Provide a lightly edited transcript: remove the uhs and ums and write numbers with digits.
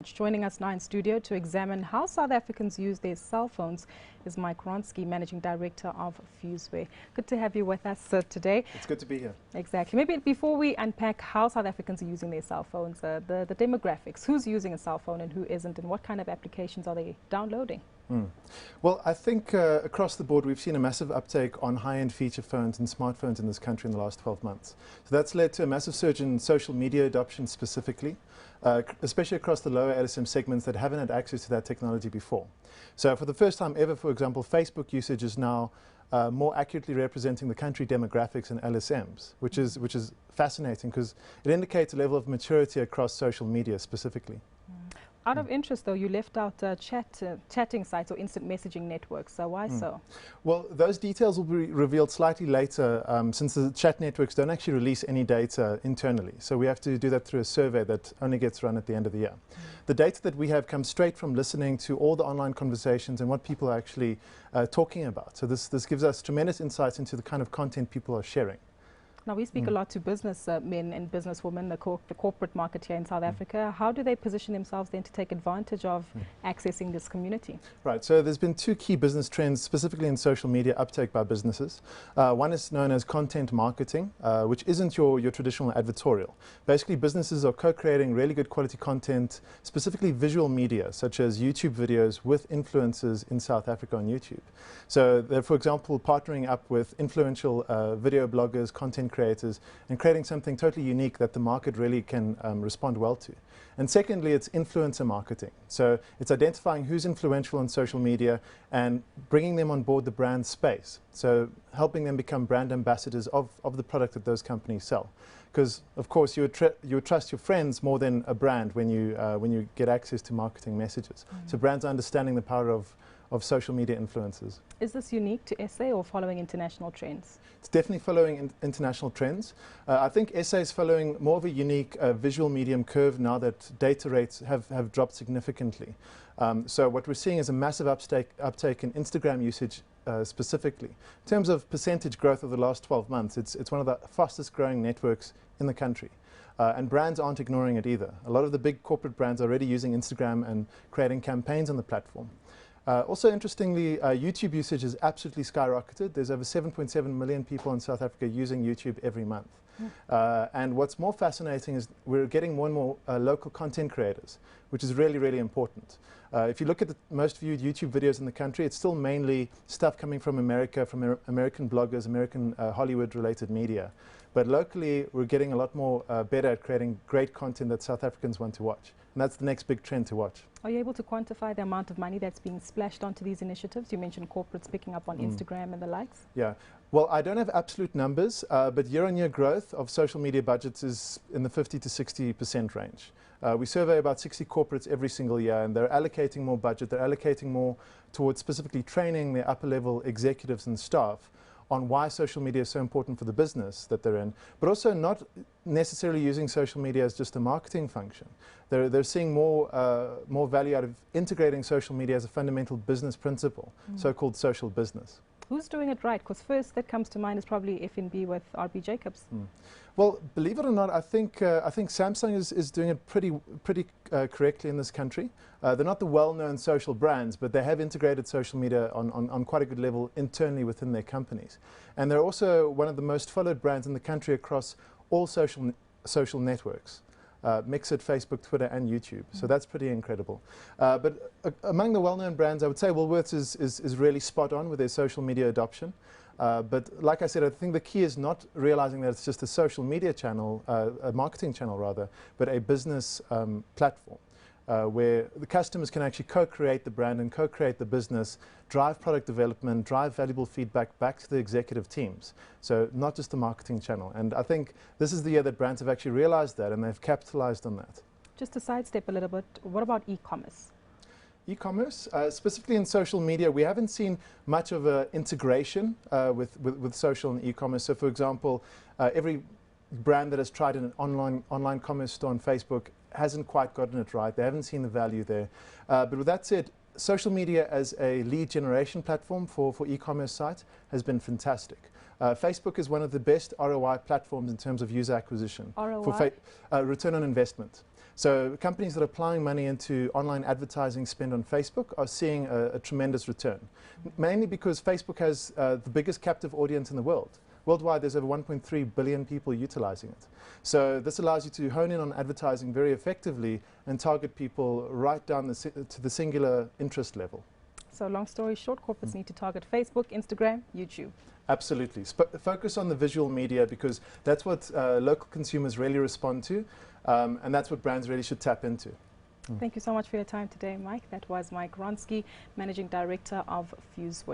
Joining us now in studio to examine how South Africans use their cell phones is Mike Wronski, Managing Director of Fuseware. Good to have you with us today. It's good to be here. Exactly. Maybe before we unpack how South Africans are using their cell phones, the demographics, who's using a cell phone and who isn't, and what kind of applications are they downloading? Well, I think across the board we've seen a massive uptake on high-end feature phones and smartphones in this country in the last 12 months. So that's led to a massive surge in social media adoption specifically, especially across the lower LSM segments that haven't had access to that technology before. So for the first time ever, for example, Facebook usage is now more accurately representing the country demographics and LSMs, which is fascinating because it indicates a level of maturity across social media specifically. Out of interest, though, you left out chatting sites or instant messaging networks. So why so? Well, those details will be revealed slightly later since the chat networks don't actually release any data internally. So we have to do that through a survey that only gets run at the end of the year. The data that we have comes straight from listening to all the online conversations and what people are actually talking about. So this gives us tremendous insights into the kind of content people are sharing. Now, we speak a lot to business men and businesswomen, the corporate market here in South Africa. How do they position themselves then to take advantage of accessing this community? Right, so there's been two key business trends, specifically in social media uptake by businesses. One is known as content marketing, which isn't your traditional advertorial. Basically, businesses are co-creating really good quality content, specifically visual media, such as YouTube videos with influencers in South Africa on YouTube. So they're, for example, partnering up with influential video bloggers, content creators, and creating something totally unique that the market really can respond well to. And secondly, it's influencer marketing. So it's identifying who's influential on social media and bringing them on board the brand space. So helping them become brand ambassadors of the product that those companies sell. Because, of course, you would trust your friends more than a brand when you get access to marketing messages. So brands are understanding the power of social media influencers. Is this unique to SA or following international trends? It's definitely following international trends. I think SA is following more of a unique visual medium curve now that data rates have dropped significantly. So what we're seeing is a massive uptake in Instagram usage specifically. In terms of percentage growth over the last 12 months, it's one of the fastest growing networks in the country. And brands aren't ignoring it either. A lot of the big corporate brands are already using Instagram and creating campaigns on the platform. Also interestingly, YouTube usage has absolutely skyrocketed. There's over 7.7 million people in South Africa using YouTube every month. And what's more fascinating is we're getting more and more local content creators, which is really, really important. If you look at the most viewed YouTube videos in the country, it's still mainly stuff coming from America, from American bloggers, American Hollywood-related media. But locally, we're getting a lot more better at creating great content that South Africans want to watch. And that's the next big trend to watch. Are you able to quantify the amount of money that's being splashed onto these initiatives? You mentioned corporates picking up on Instagram and the likes. Yeah. Well, I don't have absolute numbers, but year-on-year growth of social media budgets is in the 50 to 60% range. We survey about 60 corporates every single year, and they're allocating more budget. They're allocating more towards specifically training their upper-level executives and staff on why social media is so important for the business that they're in, but also not necessarily using social media as just a marketing function. They're seeing more value out of integrating social media as a fundamental business principle, so-called social business. Who's doing it right? Because first that comes to mind is probably F&B with R.B. Jacobs. Well, believe it or not, I think Samsung is doing it pretty correctly in this country. They're not the well-known social brands, but they have integrated social media on quite a good level internally within their companies. And they're also one of the most followed brands in the country across all social networks. Mix it, Facebook, Twitter, and YouTube. So that's pretty incredible. But among the well-known brands, I would say Woolworths is really spot on with their social media adoption. But like I said, I think the key is not realizing that it's just a social media channel, a marketing channel rather, but a business platform where the customers can actually co-create the brand and co-create the business, drive product development, drive valuable feedback back to the executive teams. So not just a marketing channel. And I think this is the year that brands have actually realized that and they've capitalized on that. Just to sidestep a little bit, what about e-commerce? E-commerce, specifically in social media, we haven't seen much of an integration with social and e-commerce. So for example, every brand that has tried an online commerce store on Facebook hasn't quite gotten it right. They haven't seen the value there. But with that said, social media as a lead generation platform for e-commerce sites has been fantastic. Facebook is one of the best ROI platforms in terms of user acquisition. ROI? For return on investment. So companies that are applying money into online advertising spend on Facebook are seeing a tremendous return, mainly because Facebook has the biggest captive audience in the world. Worldwide, there's over 1.3 billion people utilizing it. So this allows you to hone in on advertising very effectively and target people right down to the singular interest level. So long story short, corporates need to target Facebook, Instagram, YouTube. Absolutely. Focus on the visual media, because that's what local consumers really respond to, and that's what brands really should tap into. Thank you so much for your time today, Mike. That was Mike Wronski, Managing Director of Fuseware.